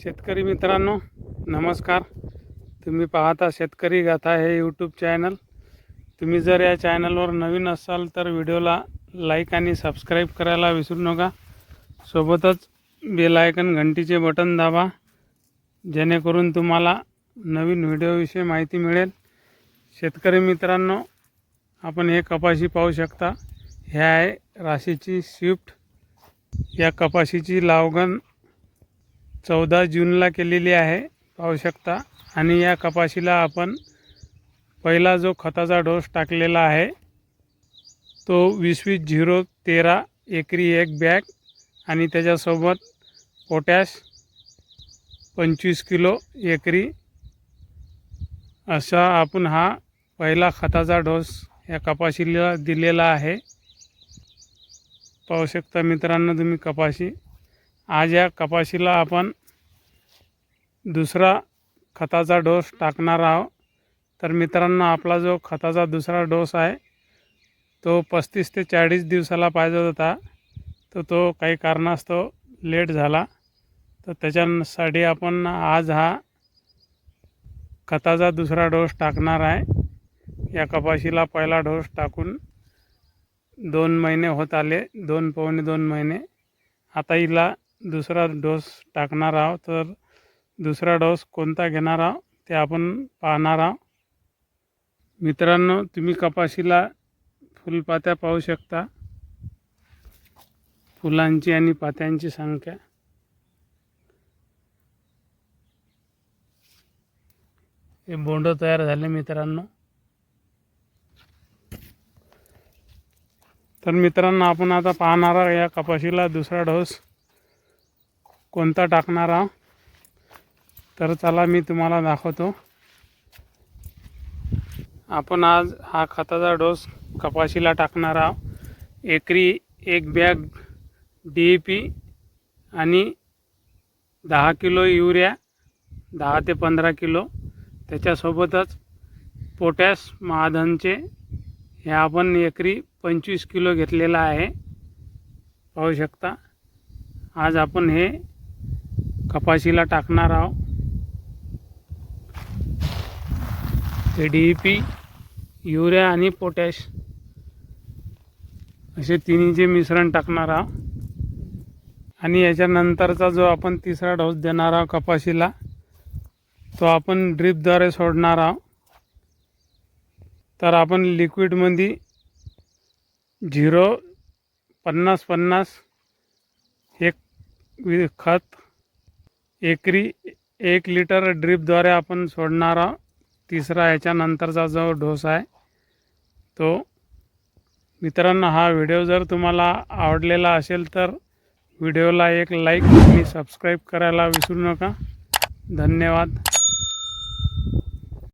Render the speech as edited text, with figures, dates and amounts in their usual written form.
शेतकरी मित्रांनो नमस्कार. तुम्ही पाहता शेतकरी गाथा हे यूट्यूब चॅनल. तुम्ही जर या चॅनलवर नवीन असाल तर व्हिडिओला लाईक आणि सबस्क्राईब करायला विसरू नका. सोबतच बेल आयकन घंटीचे बटन दाबा, जेणेकरून तुम्हाला नवीन व्हिडिओविषयी माहिती मिळेल. शेतकरी मित्रांनो, आपण हे कपाशी पाहू शकता. हे आहे राशीची स्विफ्ट. या कपाशीची लावगण 14 जूनला केलेली आहे, पाहू शकता. आणि या कपाशीला आपण पहिला जो खताचा डोस टाकलेला आहे तो 20-20-0-13 एकरी 1 बॅग आणि त्याच्यासोबत पोटॅश 25 किलो एकरी असा आपण हा पहिला खताचा डोस या कपाशीला दिलेला आहे. पाहू शकता मित्रांनो तुम्ही कपाशी. आज या कपाशीला आपण दुसरा खताचा डोस टाकणार आहोत. तर मित्रांनो, आपला जो खताचा दुसरा डोस आहे तो 35 ते 40 दिवसाला पाहिजे होता, तर तो काही कारणास्तव लेट झाला. तर त्याच्यासाठी आपण आज हा खताचा दुसरा डोस टाकणार आहे. या कपाशीला पहिला डोस टाकून 2 महिने होत आले, 2-2.25 महिने. आता हिला दुसरा डोस टाकणार आहोत. तर दुसरा डोस कोणता घेणार आहोत ते आपण पाहणार आहोत. मित्रांनो, तुम्ही कपाशीला फुलपात्या पाहू शकता. फुलांची आणि पात्यांची संख्या. हे बोंड तयार झाले मित्रांनो. तर मित्रांनो, आपण आता पाहणार आहोत या कपाशीला दुसरा डोस कोणता टाकणार आहोत. तर चला मी तुम्हाला दाखवतो. आपण आज हा खताचा डोस कपाशीला टाकणार आहोत. एकरी 1 बॅग DAP आणि 10 किलो युरिया, 10 ते 15 किलो. त्याच्यासोबतच पोटॅश महाधनचे हे आपण एकरी 25 किलो घेतलेला आहे, पाहू शकता. आज आपण हे कपाशीला टाकणार आहोत. हे DAP, युरिया आणि पोटॅश असे तिन्हीचे मिश्रण टाकणार आहोत. आणि याच्यानंतरचा जो आपण तिसरा डोस देणार आहोत कपाशीला, तो आपण ड्रिपद्वारे सोडणार आहोत. तर आपण लिक्विडमध्ये 0-50-50 एक खत एकरी 1 लिटर ड्रिपद्वारे आपण सोडणार आहोत. तिसरा याच्यानंतरचा जो डोस आहे तो. मित्रांनो, हा व्हिडिओ जर तुम्हाला आवडलेला असेल तर व्हिडिओला एक लाईक आणि सबस्क्राईब करायला विसरू नका. धन्यवाद.